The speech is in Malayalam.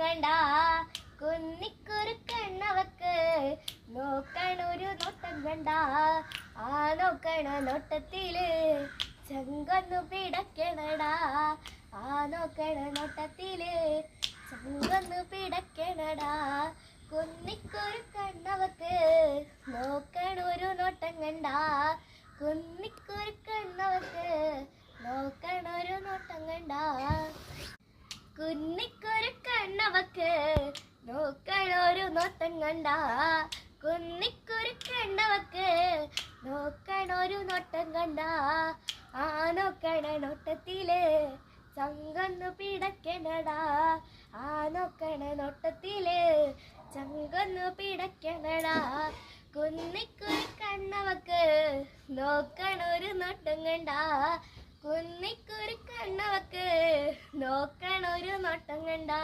കണ്ടാ കുന്നിക്കുരുക്കണ്ണവക്ക് നോക്കണൊരു നോട്ടം കണ്ടാ ആ നോക്കണ നോട്ടത്തില് ചങ്കൊന്നു പിടക്കണടാ ആ നോക്കണ നോട്ടത്തില് ചങ്കൊന്നു പിടക്കണടാ കുന്നിക്കുരുക്കണ്ണവക്ക് നോക്കണൊരു നോട്ടം കണ്ടാ കുന്നിക്കുരുക്കണ്ണവക്ക് നോക്കണൊരു നോട്ടം കണ്ടാ കുന്നിക്കുരുക്കണ്ണവക്ക് നോക്കണൊരു നോട്ടം കണ്ടാ കുന്നിക്കുരുക്കണ്ണവക്ക് നോക്കണൊരു നോട്ടം കണ്ടാ ആ നോക്കണ നോട്ടത്തില് ചങ്കൊന്നു പിടക്കണടാ ആ നോക്കണ നോട്ടത്തില് ചങ്കൊന്നു പിടക്കണടാ കുന്നിക്കുരുക്കണ്ണവക്ക് നോക്കണൊരു നോട്ടം കണ്ടാ കുന്നിക്കുരുക്കണ്ണവക്ക് നോക്കണൊരു നോട്ടം കണ്ടാ